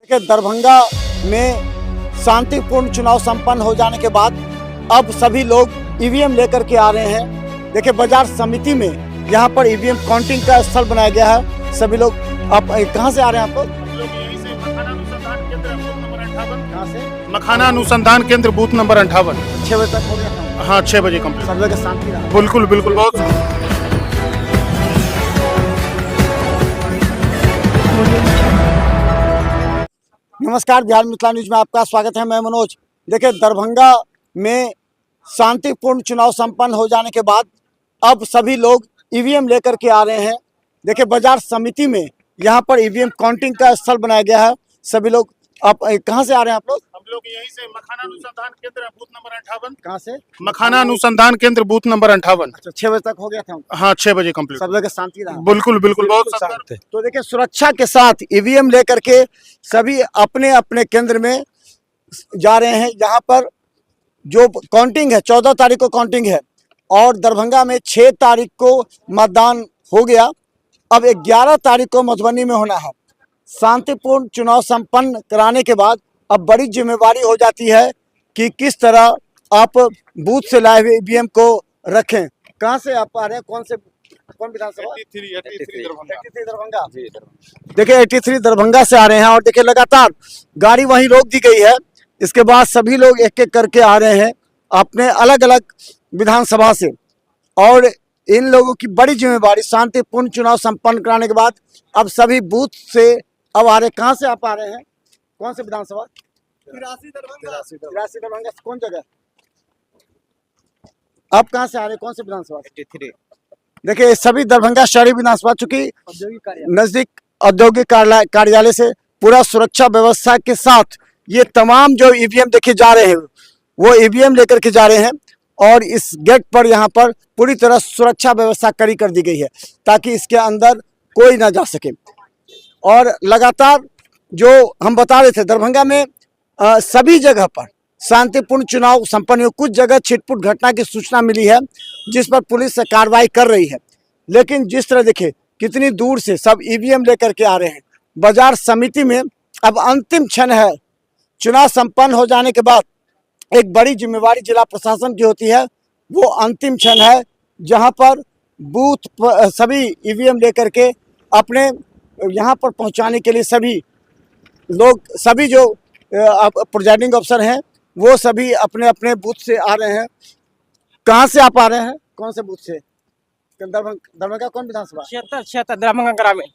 कि दरभंगा में शांतिपूर्ण चुनाव संपन्न हो जाने के बाद अब सभी लोग ईवीएम लेकर के आ रहे हैं। देखिए बाजार समिति में यहाँ पर ईवीएम काउंटिंग का स्थल बनाया गया है। सभी लोग आप कहाँ से आ रहे हैं? आप लोग यहीं से मखाना अनुसंधान केंद्र बूथ नंबर 58। मखाना अनुसंधान केंद्र बूथ नंबर 58। 6 बजे तक हो गया था। हाँ 6 बजे कंप्लीट। सब जगह शांति रहा। बिल्कुल बिल्कुल बहुत नमस्कार, बिहार मिथिला न्यूज में आपका स्वागत है। मैं मनोज। देखिए दरभंगा में शांतिपूर्ण चुनाव संपन्न हो जाने के बाद अब सभी लोग ईवीएम लेकर के आ रहे हैं। देखिए बाजार समिति में यहाँ पर ईवीएम काउंटिंग का स्थल बनाया गया है। सभी लोग आप कहाँ से आ रहे हैं? आप लोग हम लोग यहीं से मखाना अनुसंधान केंद्र बूथ नंबर 58। कहाँ से? मखाना अनुसंधान केंद्र बूथ नंबर 58। अच्छा, 6 बजे तक हो गया था। हाँ 6 बजे कंप्लीट। सब जगह शांति रहा। बिल्कुल बिल्कुल बहुत शांत है। तो देखिए सुरक्षा के साथ ईवीएम लेकर के सभी अपने अपने केंद्र में जा रहे हैं। यहाँ पर जो काउंटिंग है 14 तारीख को काउंटिंग है और दरभंगा में 6 तारीख को मतदान हो गया। अब 11 तारीख को मधुबनी में होना है। शांतिपूर्ण चुनाव संपन्न कराने के बाद अब बड़ी जिम्मेवारी हो जाती है कि किस तरह आप बूथ से लाए हुए ईवीएम को रखें। कहाँ से आप आ रहे हैं? कौन विधानसभा? 83 दरभंगा। देखिए 83 दरभंगा से आ रहे हैं और देखिए लगातार गाड़ी वहीं रोक दी गई है। इसके बाद सभी लोग एक एक करके आ रहे हैं अपने अलग अलग विधानसभा से और इन लोगों की बड़ी जिम्मेवारी शांतिपूर्ण चुनाव संपन्न कराने के बाद अब सभी बूथ से अब आ रहे। कहाँ से आप आ रहे हैं? कौन से विधानसभा? 83 दरभंगा। कौन जगह? आप कहाँ से आ रहे हैं? कौन से विधानसभा? 83। देखिए सभी दरभंगा शहरी विधानसभा चूंकि नजदीक औद्योगिक कार्यालय से पूरा सुरक्षा व्यवस्था के साथ ये तमाम जो ईवीएम देखे जा रहे हैं वो ईवीएम लेकर के जा रहे हैं और इस गेट पर यहाँ पर पूरी तरह सुरक्षा व्यवस्था कड़ी कर दी गई है ताकि इसके अंदर कोई ना जा सके। और लगातार जो हम बता रहे थे दरभंगा में सभी जगह पर शांतिपूर्ण चुनाव संपन्न हुए। कुछ जगह छिटपुट घटना की सूचना मिली है जिस पर पुलिस से कार्रवाई कर रही है, लेकिन जिस तरह देखिए कितनी दूर से सब ईवीएम लेकर के आ रहे हैं। बाजार समिति में अब अंतिम क्षण है। चुनाव संपन्न हो जाने के बाद एक बड़ी जिम्मेवारी जिला प्रशासन की होती है। वो अंतिम क्षण है जहां पर बूथ पर सभी ईवीएम लेकर के अपने यहाँ पर पहुंचाने के लिए सभी लोग सभी जो प्रिजाइडिंग अफसर हैं वो सभी अपने अपने बूथ से आ रहे हैं। कहाँ से आप आ रहे हैं? कौन से बूथ से? दरभंगा कौन विधानसभा? 76 दरभंगा ग्रामीण।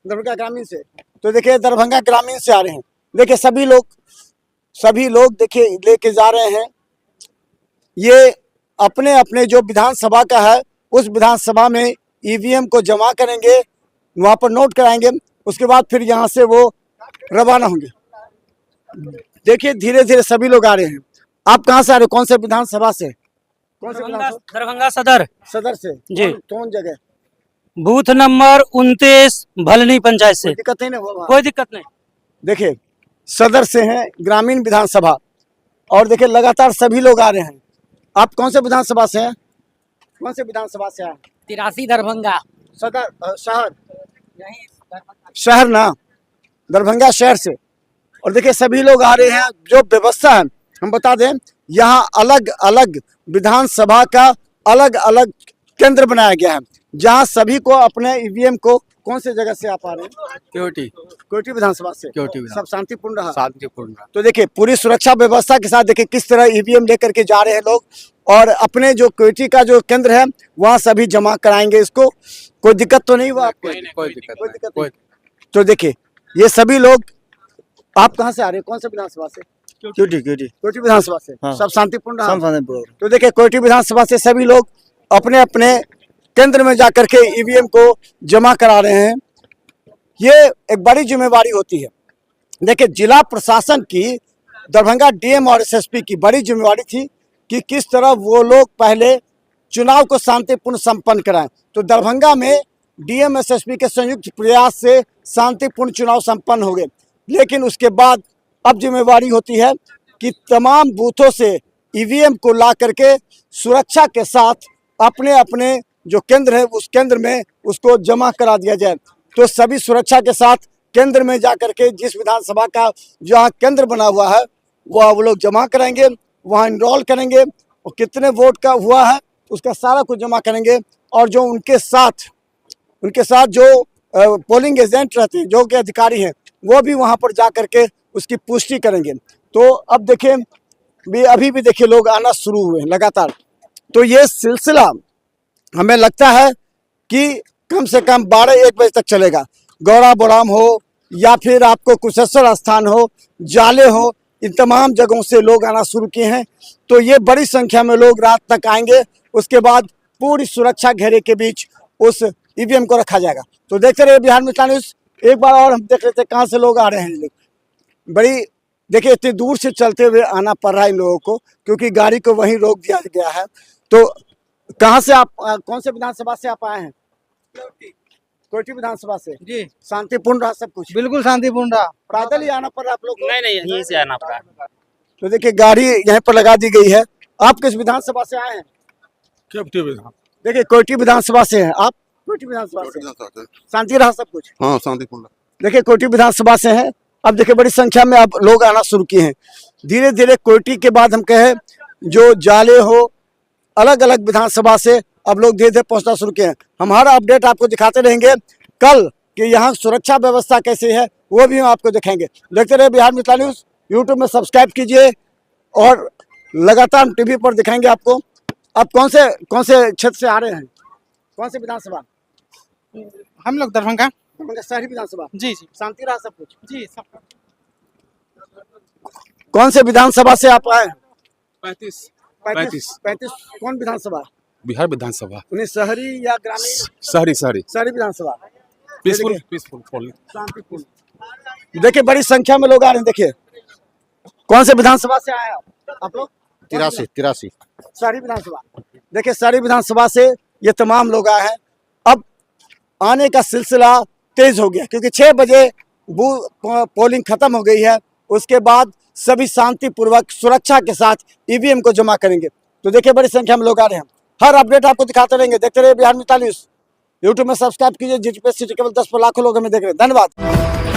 दरभंगा ग्रामीण से। तो देखिए दरभंगा ग्रामीण से आ रहे हैं। देखिए सभी लोग देखिए लेके जा रहे हैं। ये अपने अपने जो विधानसभा का है उस विधानसभा में ईवीएम को जमा करेंगे, वहाँ पर नोट कराएंगे, उसके बाद फिर यहाँ से वो रवाना होंगे। देखिए धीरे धीरे सभी लोग आ रहे हैं। आप कहाँ से आ रहे हो? कौन से विधानसभा से? कौन से विधानसभा? दरभंगा सदर से जी। कौन जगह? बूथ नंबर 29 भलनी पंचायत से। दिक्कत नहीं ना? कोई दिक्कत नहीं। देखिए सदर से हैं ग्रामीण विधानसभा और देखिए लगातार सभी लोग आ रहे हैं। आप कौन से विधानसभा से हैं? कौन से विधानसभा से आए? 83 दरभंगा सदर शहर ना, दरभंगा शहर से। और देखिए सभी लोग आ रहे हैं। जो व्यवस्था है हम बता दें, यहाँ अलग अलग विधानसभा का अलग अलग केंद्र बनाया गया है जहाँ सभी को अपने ईवीएम को कौन से जगह से आप आ रहे हैं? कोटी विधानसभा से। सब शांतिपूर्ण रहा? शांतिपूर्ण। तो देखिए पूरी सुरक्षा व्यवस्था के साथ देखिए किस तरह ईवीएम लेकर के जा रहे हैं लोग और अपने जो कोटी का जो केंद्र है वहाँ सभी जमा कराएंगे। इसको कोई दिक्कत तो नहीं हुआ आपको? कोई दिक्कत नहीं। तो देखिए ये सभी लोग, आप कहाँ से आ रहे हैं? कौन से विधानसभा से? कोटी विधानसभा से। हाँ। सब शांतिपूर्ण रहा? पूर्ण। तो देखिए कोटी विधानसभा से सभी लोग अपने अपने केंद्र में जाकर के ईवीएम को जमा करा रहे हैं। ये एक बड़ी जिम्मेवारी होती है। देखिए जिला प्रशासन की, दरभंगा डीएम और एसएसपी की बड़ी जिम्मेवारी थी कि किस तरह वो लोग पहले चुनाव को शांतिपूर्ण संपन्न कराएं। तो दरभंगा में डीएम एसएसपी के संयुक्त प्रयास से शांतिपूर्ण चुनाव संपन्न हो गए, लेकिन उसके बाद अब जिम्मेवारी होती है कि तमाम बूथों से ईवीएम को ला करके सुरक्षा के साथ अपने अपने जो केंद्र है उस केंद्र में उसको जमा करा दिया जाए। तो सभी सुरक्षा के साथ केंद्र में जाकर के जिस विधानसभा का जहाँ केंद्र बना हुआ है वह वो लोग जमा कराएंगे, वहाँ इनरोल करेंगे और कितने वोट का हुआ है उसका सारा कुछ जमा करेंगे। और जो उनके साथ जो पोलिंग एजेंट रहते हैं, जो कि अधिकारी हैं, वो भी वहाँ पर जा करके उसकी पुष्टि करेंगे। तो अब देखिए अभी भी देखिए लोग आना शुरू हुए हैं लगातार। तो ये सिलसिला हमें लगता है कि कम से कम 12-1 बजे तक चलेगा। गौरा बोराम हो या फिर आपको कुशेश्वर स्थान हो, जाले हो, इन तमाम जगहों से लोग आना शुरू किए हैं। तो ये बड़ी संख्या में लोग रात तक आएंगे। उसके बाद पूरी सुरक्षा घेरे के बीच उस ईवीएम को रखा जाएगा। तो देखते रहिए बिहार मित्र न्यूज़। एक बार और हम देख लेते हैं कहाँ से लोग आ रहे हैं। लोग बड़ी देखिए इतनी दूर से चलते हुए आना पड़ रहा है इन लोगों को, क्योंकि गाड़ी को वहीं रोक दिया गया है। तो कहाँ से आप कौन से विधानसभा से आप आए हैं? कोटी विधानसभा से। जी शांतिपूर्ण रहा सब कुछ? बिल्कुल शांतिपूर्ण रहा। पैदल ही आना पड़ रहा है आप लोग को? नहीं यहीं से आना पड़ा। तो देखिए गाड़ी यहाँ पर लगा दी गई है। आप किस विधानसभा से आए हैं? देखिए कोटी विधानसभा से हैं आप। कोटी विधानसभा से शांति रहा सब कुछ? हाँ शांतिपूर्ण। देखिए कोटी विधानसभा से हैं। अब देखिए बड़ी संख्या में अब लोग आना शुरू किए हैं। धीरे धीरे कोटी के बाद हम कहें जो जाले हो, अलग अलग विधानसभा से अब लोग धीरे धीरे पहुंचना शुरू किए हैं। हम हर अपडेट आपको दिखाते रहेंगे। कल कि यहाँ सुरक्षा व्यवस्था कैसी है वो भी हम आपको दिखाएंगे। देखते रहे बिहार मित्र न्यूज़। यूट्यूब में सब्सक्राइब कीजिए और लगातार हम टीवी पर दिखाएंगे आपको। अब कौन से क्षेत्र से आ रहे हैं? कौन से विधानसभा? हम लोग दरभंगा। शहरी विधानसभा। जी शांति रहा सब कुछ? जी सब। कौन से विधानसभा से आप आए? 35 कौन विधानसभा? बिहार विधानसभा। उन्हें शहरी या ग्रामीण? शहरी शहरी विधानसभा। पीसफुल शांतिपूर्ण। देखिए बड़ी संख्या में लोग आ रहे हैं। देखिए कौन से विधानसभा से आए आप लोग? 83 शहरी विधानसभा। देखिए शहरी विधानसभा से ये तमाम लोग आए हैं। अब आने का सिलसिला तेज हो गया, क्योंकि 6 बजे पोलिंग खत्म हो गई है। उसके बाद सभी शांतिपूर्वक सुरक्षा के साथ ईवीएम को जमा करेंगे। तो देखिए बड़ी संख्या में लोग आ रहे हैं। हर अपडेट आपको दिखाते रहेंगे। देखते रहिए बिहार मित्र न्यूज़। यूट्यूब में सब्सक्राइब कीजिए। जीटीपी सिटी केवल 10 पर लाखों लोग हमें देख रहे हैं। धन्यवाद।